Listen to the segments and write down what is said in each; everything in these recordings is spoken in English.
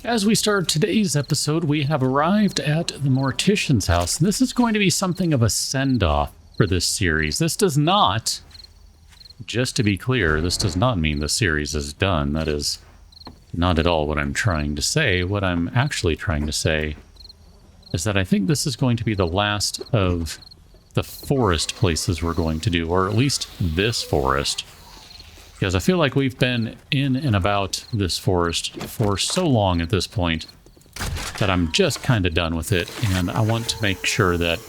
As we start today's episode, we have arrived at the Mortician's house. This is going to be something of a send-off for this series. This does not, just to be clear, this does not mean the series is done. That is not at all what I'm trying to say. What I'm actually trying to say is that I think this is going to be the last of the forest places we're going to do, or at least this forest. Because I feel like we've been in and about this forest for so long at this point that I'm just kind of done with it, and I want to make sure that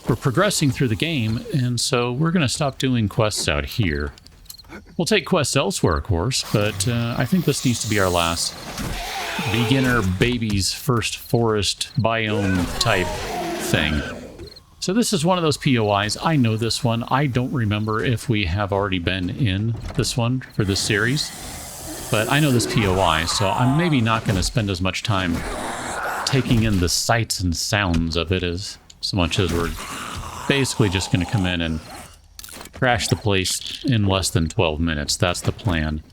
we're progressing through the game, and so we're going to stop doing quests out here. We'll take quests elsewhere, of course, but I think this needs to be our last beginner baby's first forest biome type thing. So this is one of those POIs. I know this one. I don't remember if we have already been in this one for this series, but I know this POI, so I'm maybe not going to spend as much time taking in the sights and sounds of it as so much as we're basically just going to come in and crash the place in less than 12 minutes. That's the plan.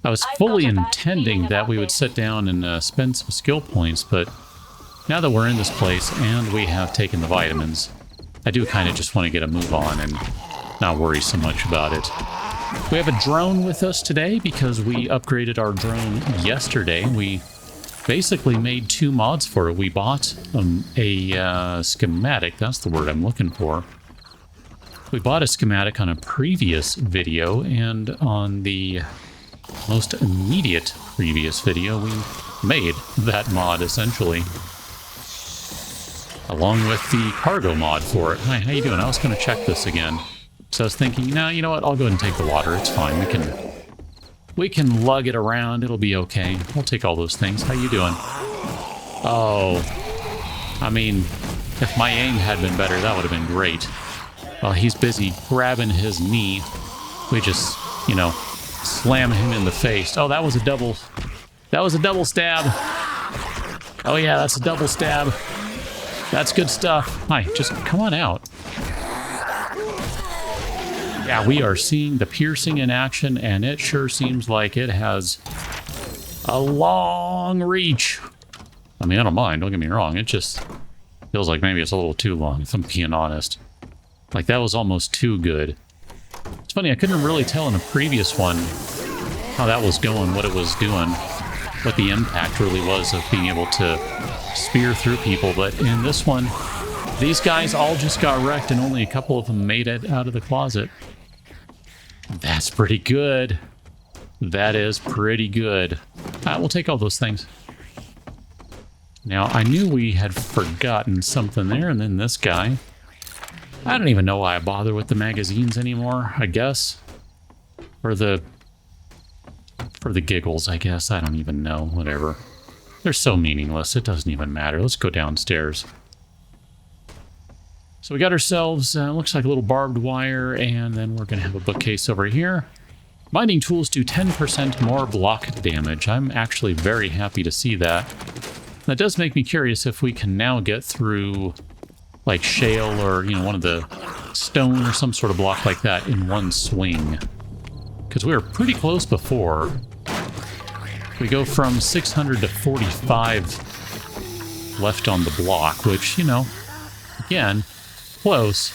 I was fully intending that we would sit down and spend some skill points, but now that we're in this place and we have taken the vitamins, I do kind of just want to get a move on and not worry so much about it. We have a drone with us today because we upgraded our drone yesterday. We basically made 2 mods for it. We bought a schematic, that's the word I'm looking for. We bought a schematic on a previous video, and on the most immediate previous video, we made that mod essentially, along with the cargo mod for it. Hi, how you doing? I was going to check this again. So I was thinking, no, you know what? I'll go ahead and take the water. It's fine. We can lug it around. It'll be okay. We'll take all those things. How you doing? Oh, I mean, if my aim had been better, that would have been great. While he's busy grabbing his knee, we just, you know, slam him in the face. Oh, that was a double stab. Oh yeah, that's a double stab. That's good stuff. Hi, just come on out. Yeah, we are seeing the piercing in action, and it sure seems like it has a long reach. I mean, I don't mind, don't get me wrong. It just feels like maybe it's a little too long, if I'm being honest. Like, that was almost too good. It's funny, I couldn't really tell in a previous one how that was going, what it was doing, what the impact really was of being able to spear through people, but in this one, these guys all just got wrecked and only a couple of them made it out of the closet. That's pretty good. That is pretty good. We'll take all those things. Now, I knew we had forgotten something there, and then this guy. I don't even know why I bother with the magazines anymore, I guess. For the giggles, I guess. I don't even know. Whatever. They're so meaningless, it doesn't even matter. Let's go downstairs. So we got ourselves, looks like a little barbed wire, and then we're going to have a bookcase over here. Binding tools do 10% more block damage. I'm actually very happy to see that. That does make me curious if we can now get through, like, shale or, you know, one of the stone or some sort of block like that in one swing. Because we were pretty close before. We go from 600 to 45 left on the block, which, you know, again, close,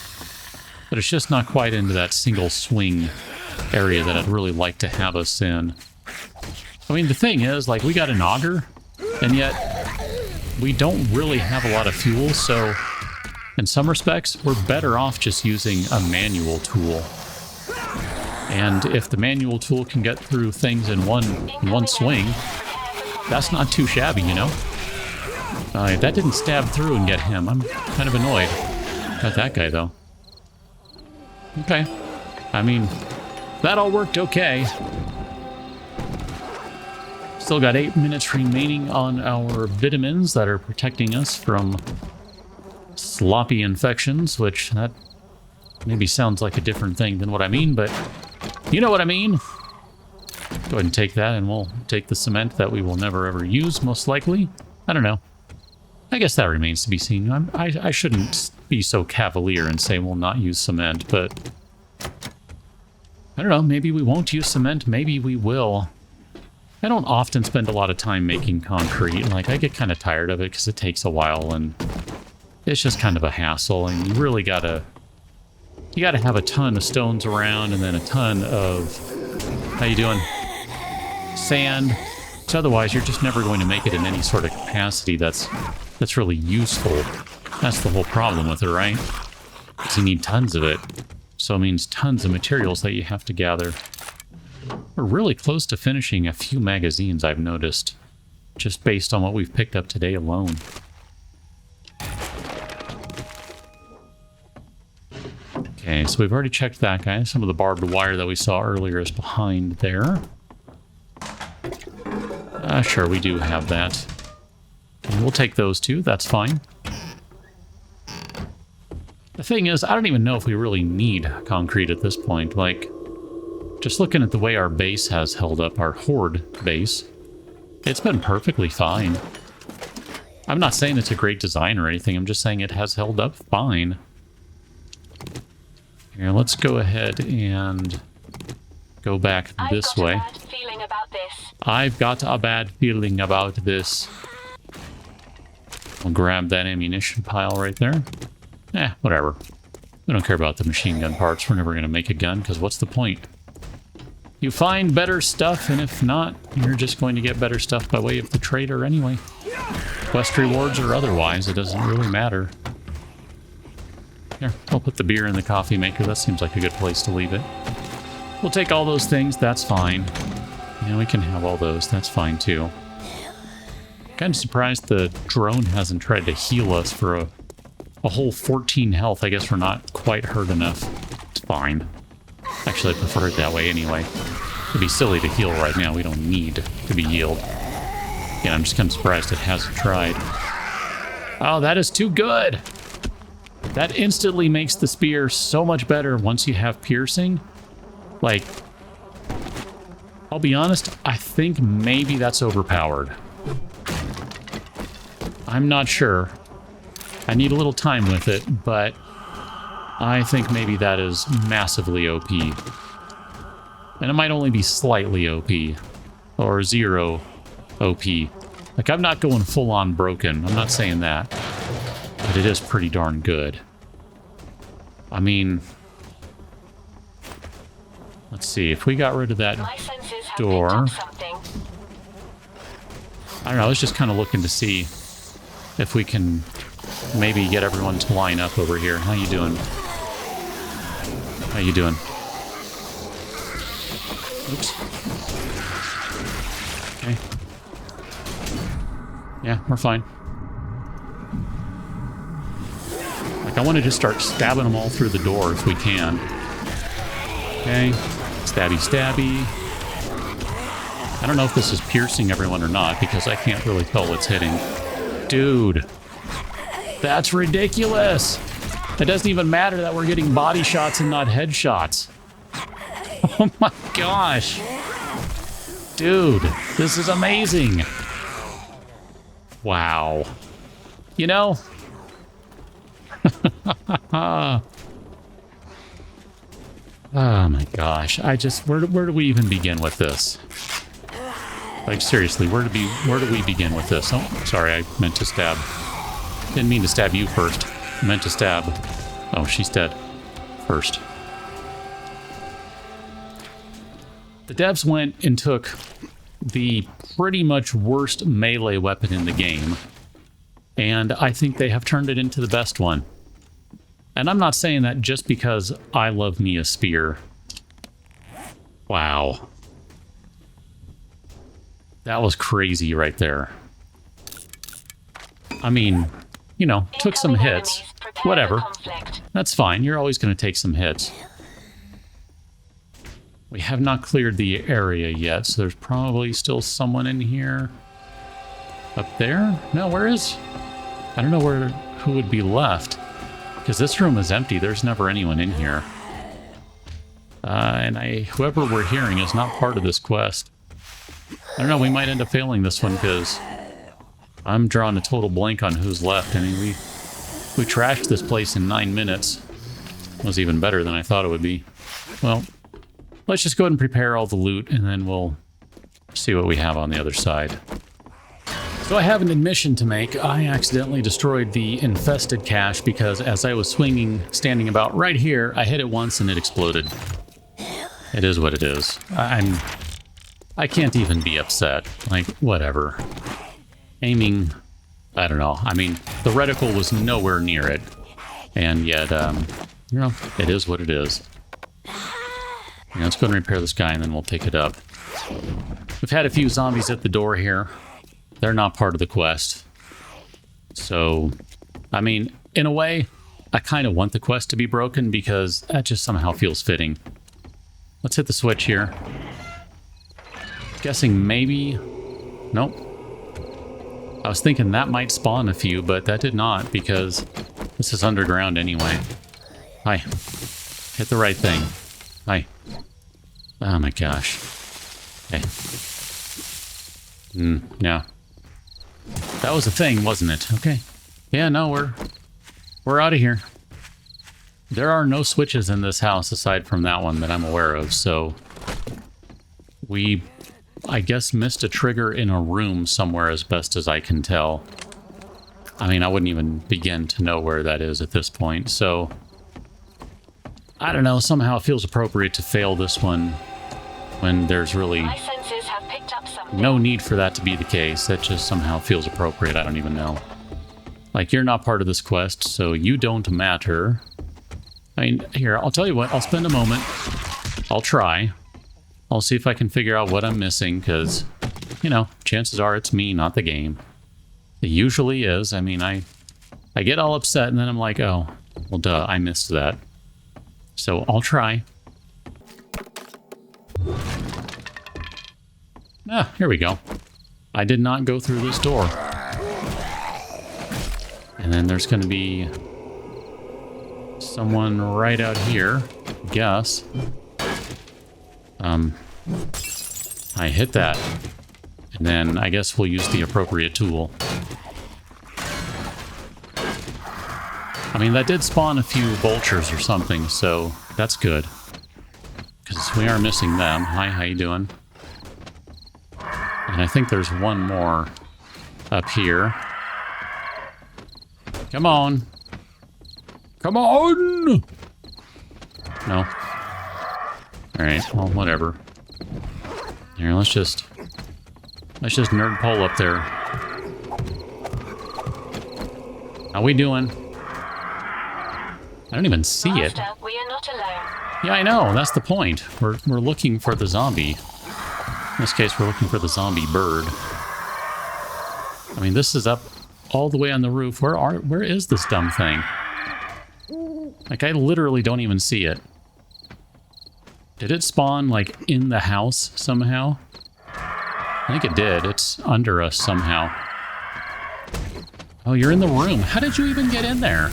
but it's just not quite into that single swing area that I'd really like to have us in. I mean, the thing is, like, we got an auger, and yet we don't really have a lot of fuel, so in some respects, we're better off just using a manual tool. And if the manual tool can get through things in one swing, that's not too shabby, you know? That didn't stab through and get him. I'm kind of annoyed. Got that guy, though. Okay. I mean, that all worked okay. Still got 8 minutes remaining on our vitamins that are protecting us from sloppy infections, which that maybe sounds like a different thing than what I mean, but you know what I mean. Go ahead and take that, and we'll take the cement that we will never ever use, most likely. I don't know. I guess that remains to be seen. I shouldn't be so cavalier and say we'll not use cement, but I don't know, maybe we won't use cement, maybe we will. I don't often spend a lot of time making concrete. Like, I get kind of tired of it because it takes a while and it's just kind of a hassle. And you really gotta have a ton of stones around and then a ton of, how you doing? Sand. So otherwise, you're just never going to make it in any sort of capacity that's really useful. That's the whole problem with it, right? Because you need tons of it. So it means tons of materials that you have to gather. We're really close to finishing a few magazines, I've noticed, just based on what we've picked up today alone. Okay, so we've already checked that guy. Some of the barbed wire that we saw earlier is behind there. Sure, we do have that. And we'll take those two, that's fine. The thing is, I don't even know if we really need concrete at this point. Like, just looking at the way our base has held up, our horde base, it's been perfectly fine. I'm not saying it's a great design or anything, I'm just saying it has held up fine. Here, let's go ahead and go back this way. I've got a bad feeling about this. I'll grab that ammunition pile right there. Whatever. We don't care about the machine gun parts. We're never going to make a gun, because what's the point? You find better stuff, and if not, you're just going to get better stuff by way of the trader anyway. Quest rewards or otherwise, it doesn't really matter. Here, I'll put the beer in the coffee maker. That seems like a good place to leave it. We'll take all those things, that's fine. Yeah, we can have all those, that's fine too. Kind of surprised the drone hasn't tried to heal us for a whole 14 health. I guess we're not quite hurt enough. It's fine. Actually, I prefer it that way anyway. It'd be silly to heal right now. We don't need to be healed. Yeah, I'm just kind of surprised it hasn't tried. Oh, that is too good! That instantly makes the spear so much better once you have piercing. Like, I'll be honest, I think maybe that's overpowered. I'm not sure. I need a little time with it, but I think maybe that is massively OP. And it might only be slightly OP. Or 0 OP. Like, I'm not going full-on broken. I'm not saying that. But it is pretty darn good. I mean, let's see. If we got rid of that door... I don't know. I was just kind of looking to see if we can maybe get everyone to line up over here. How you doing? How you doing? Oops. Okay. Yeah, we're fine. Like, I want to just start stabbing them all through the door if we can. Okay. Stabby, stabby. I don't know if this is piercing everyone or not, because I can't really tell what's hitting. Dude. That's ridiculous! It doesn't even matter that we're getting body shots and not headshots. Oh my gosh. Dude, this is amazing. Wow. You know? Oh my gosh. Where do we even begin with this? Like, seriously, where do we begin with this? Oh, sorry, I meant to stab. Didn't mean to stab you first. I meant to stab... Oh, she's dead. First. The devs went and took the pretty much worst melee weapon in the game, and I think they have turned it into the best one. And I'm not saying that just because I love me a spear. Wow. That was crazy right there. I mean, you know, took some hits. Whatever. That's fine. You're always going to take some hits. We have not cleared the area yet, so there's probably still someone in here. Up there? No, where is... I don't know who would be left. Because this room is empty. There's never anyone in here. And whoever we're hearing is not part of this quest. I don't know, we might end up failing this one because I'm drawing a total blank on who's left. I mean, we trashed this place in 9 minutes. It was even better than I thought it would be. Well, let's just go ahead and prepare all the loot, and then we'll See what we have on the other side. So I have an admission to make. I accidentally destroyed the infested cache because as I was swinging, standing about right here, I hit it once and it exploded. It is what it is. I can't even be upset. Like, whatever. Aiming, I don't know. I mean, the reticle was nowhere near it. And yet, you know, it is what it is. Yeah, let's go and repair this guy and then we'll pick it up. We've had a few zombies at the door here. They're not part of the quest. So, I mean, in a way, I kind of want the quest to be broken because that just somehow feels fitting. Let's hit the switch here. Guessing maybe... Nope. I was thinking that might spawn a few, but that did not because this is underground anyway. Hi. Hit the right thing. Hi. Oh my gosh. Okay. Yeah. That was a thing, wasn't it? Okay. Yeah, no, we're out of here. There are no switches in this house aside from that one that I'm aware of, so we, I guess, missed a trigger in a room somewhere as best as I can tell. I mean, I wouldn't even begin to know where that is at this point, so I don't know, somehow it feels appropriate to fail this one when there's really no need for that to be the case. That just somehow feels appropriate. I don't even know. Like, you're not part of this quest, so you don't matter. I mean, here, I'll tell you what. I'll spend a moment. I'll try. I'll see if I can figure out what I'm missing, because, you know, chances are it's me, not the game. It usually is. I mean, I get all upset, and then I'm like, oh, well, duh, I missed that. So I'll try. Ah, here we go. I did not go through this door. And then there's going to be someone right out here, I guess. I hit that. And then I guess we'll use the appropriate tool. I mean, that did spawn a few vultures or something, so that's good. Because we are missing them. Hi, how you doing? And I think there's one more up here. Come on. Come on! No. Alright, well, whatever. Here, let's just nerd pole up there. How we doing? I don't even see it. Master, we are not alone. Yeah, I know. That's the point. We're looking for the zombie. In this case, we're looking for the zombie bird. I mean, this is up all the way on the roof. Where is this dumb thing? Like, I literally don't even see it. Did it spawn, like, in the house somehow? I think it did. It's under us somehow. Oh, you're in the room. How did you even get in there?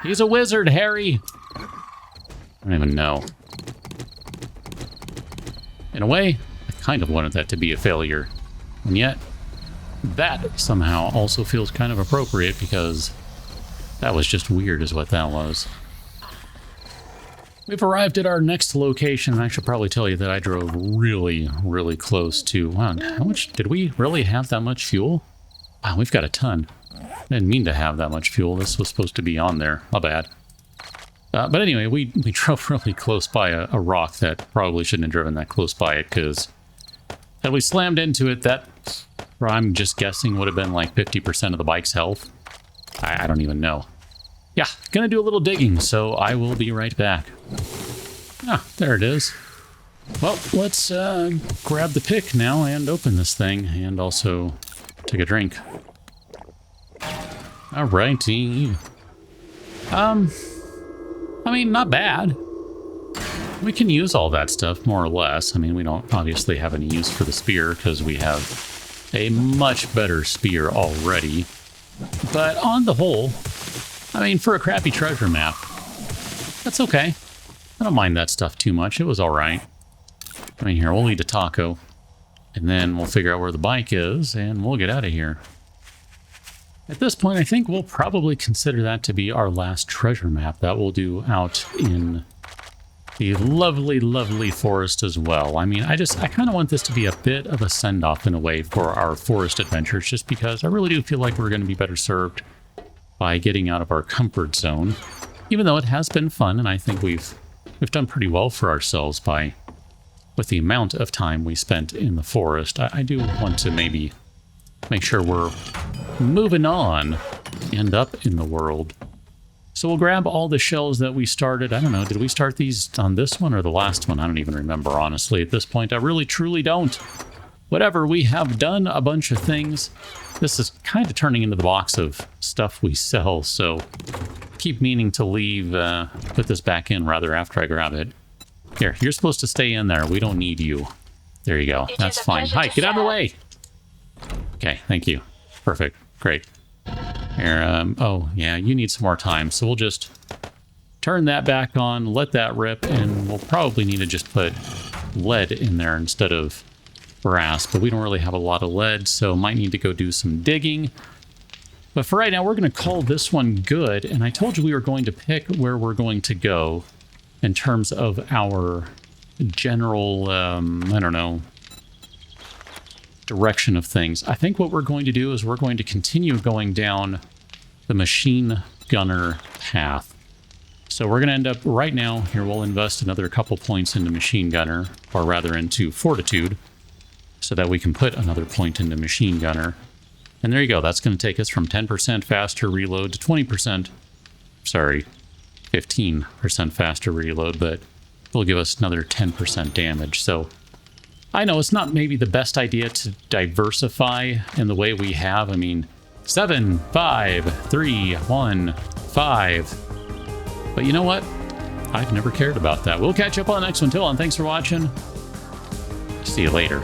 He's a wizard, Harry! I don't even know. In a way, I kind of wanted that to be a failure. And yet, that somehow also feels kind of appropriate because that was just weird is what that was. We've arrived at our next location, and I should probably tell you that I drove really, really close to... Wow, how much... Did we really have that much fuel? Wow, we've got a ton. I didn't mean to have that much fuel. This was supposed to be on there. My bad. But anyway, we drove really close by a rock that probably shouldn't have driven that close by it, because had we slammed into it, that, I'm just guessing, would have been like 50% of the bike's health. I don't even know. Yeah, gonna do a little digging, so I will be right back. Ah, there it is. Well, let's grab the pick now and open this thing, and also take a drink. Alrighty. I mean, not bad. We can use all that stuff, more or less. I mean, we don't obviously have any use for the spear, because we have a much better spear already. But on the whole, I mean, for a crappy treasure map, that's okay. I don't mind that stuff too much. It was alright. I mean, here, we'll eat a taco, and then we'll figure out where the bike is, and we'll get out of here. At this point, I think we'll probably consider that to be our last treasure map that we'll do out in the lovely, lovely forest as well. I mean, I kind of want this to be a bit of a send-off in a way for our forest adventures, just because I really do feel like we're going to be better served by getting out of our comfort zone, even though it has been fun, and I think we've done pretty well for ourselves with the amount of time we spent in the forest. I do want to maybe make sure we're moving on and up in the world. So we'll grab all the shells that we started. I don't know, did we start these on this one or the last one? I don't even remember, honestly. At this point, I really, truly don't. Whatever, we have done a bunch of things. This is kind of turning into the box of stuff we sell, so keep meaning to leave, put this back in rather after I grab it. Here, you're supposed to stay in there. We don't need you. There you go. That's fine. Hi, get out of the way! Okay, thank you. Perfect. Great. Here, oh, yeah, you need some more time, so we'll just turn that back on, let that rip, and we'll probably need to just put lead in there instead of brass, but we don't really have a lot of lead, so might need to go do some digging. But for right now, we're going to call this one good, and I told you we were going to pick where we're going to go in terms of our general, I don't know, direction of things. I think what we're going to do is we're going to continue going down the machine gunner path. So we're going to end up right now, here we'll invest another couple points into machine gunner, or rather into fortitude, so that we can put another point into machine gunner. And there you go, that's going to take us from 10% faster reload to 20%, sorry, 15% faster reload, but will give us another 10% damage. So I know it's not maybe the best idea to diversify in the way we have. I mean, 7, 5, 3, 1, 5. But you know what? I've never cared about that. We'll catch up on the next one. Till then, thanks for watching. See you later.